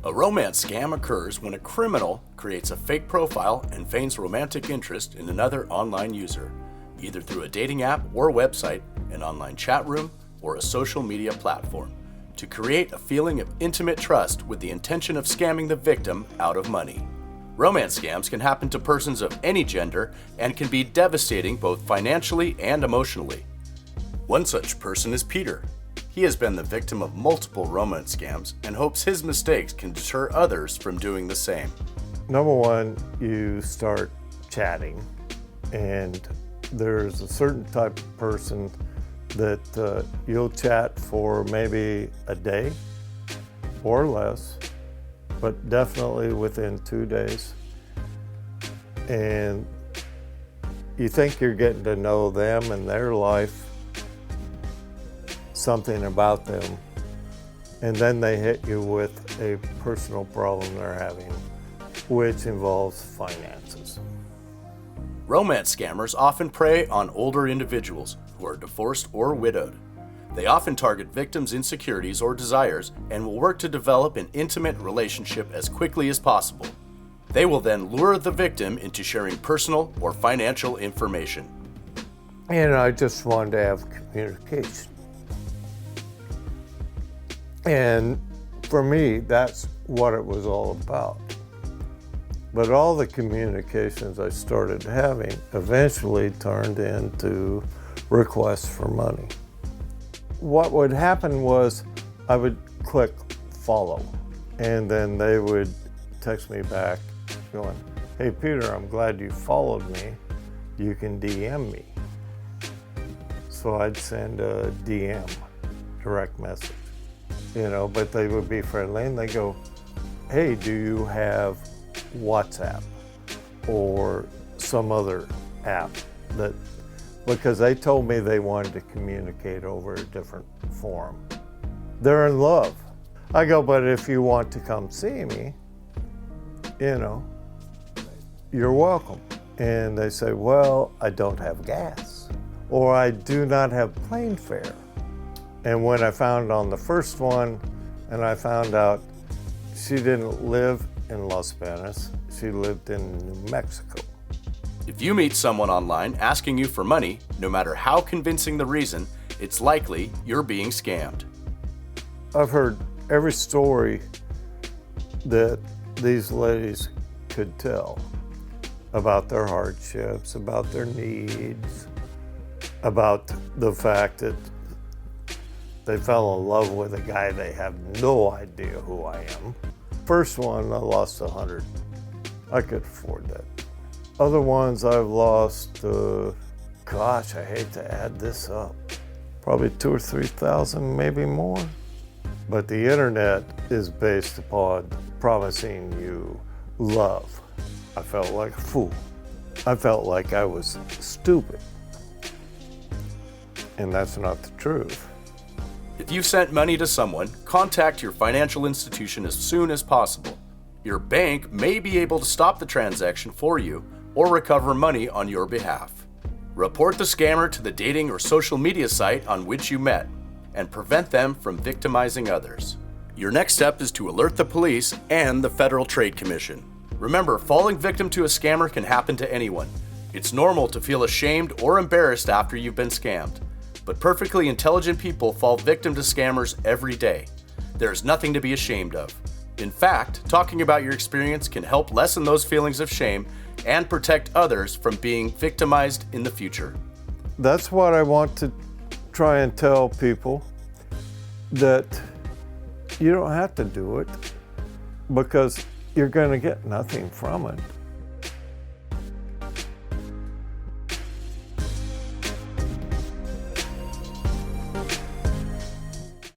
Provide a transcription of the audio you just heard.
A romance scam occurs when a criminal creates a fake profile and feigns romantic interest in another online user, either through a dating app or website, an online chat room, or a social media platform, to create a feeling of intimate trust with the intention of scamming the victim out of money. Romance scams can happen to persons of any gender and can be devastating both financially and emotionally. One such person is Peter. He has been the victim of multiple romance scams and hopes his mistakes can deter others from doing the same. Number one, you start chatting, and there's a certain type of person that you'll chat for maybe a day or less, but definitely within 2 days. And you think you're getting to know them and their life, something about them, and then they hit you with a personal problem they're having, which involves finances. Romance scammers often prey on older individuals who are divorced or widowed. They often target victims' insecurities or desires and will work to develop an intimate relationship as quickly as possible. They will then lure the victim into sharing personal or financial information. And I just wanted to have communication. And for me, that's what it was all about. But all the communications I started having eventually turned into requests for money. What would happen was I would click follow, and then they would text me back going, "Hey Peter, I'm glad you followed me. You can DM me." So I'd send a DM, direct message. But they would be friendly and they go, "Hey, do you have WhatsApp or some other app because they told me they wanted to communicate over a different forum. They're in love." I go, "But if you want to come see me, you're welcome." And they say, "Well, I don't have gas, or I do not have plane fare." And when I found on the first one, and I found out she didn't live in Las Vegas, she lived in New Mexico. If you meet someone online asking you for money, no matter how convincing the reason, it's likely you're being scammed. I've heard every story that these ladies could tell about their hardships, about their needs, about the fact that they fell in love with a guy they have no idea who I am. First one, I lost 100. I could afford that. Other ones I've lost, I hate to add this up, probably 2,000 or 3,000, maybe more. But the internet is based upon promising you love. I felt like a fool. I felt like I was stupid. And that's not the truth. If you sent money to someone, contact your financial institution as soon as possible. Your bank may be able to stop the transaction for you or recover money on your behalf. Report the scammer to the dating or social media site on which you met and prevent them from victimizing others. Your next step is to alert the police and the Federal Trade Commission. Remember, falling victim to a scammer can happen to anyone. It's normal to feel ashamed or embarrassed after you've been scammed. But perfectly intelligent people fall victim to scammers every day. There is nothing to be ashamed of. In fact, talking about your experience can help lessen those feelings of shame and protect others from being victimized in the future. That's what I want to try and tell people, that you don't have to do it because you're going to get nothing from it.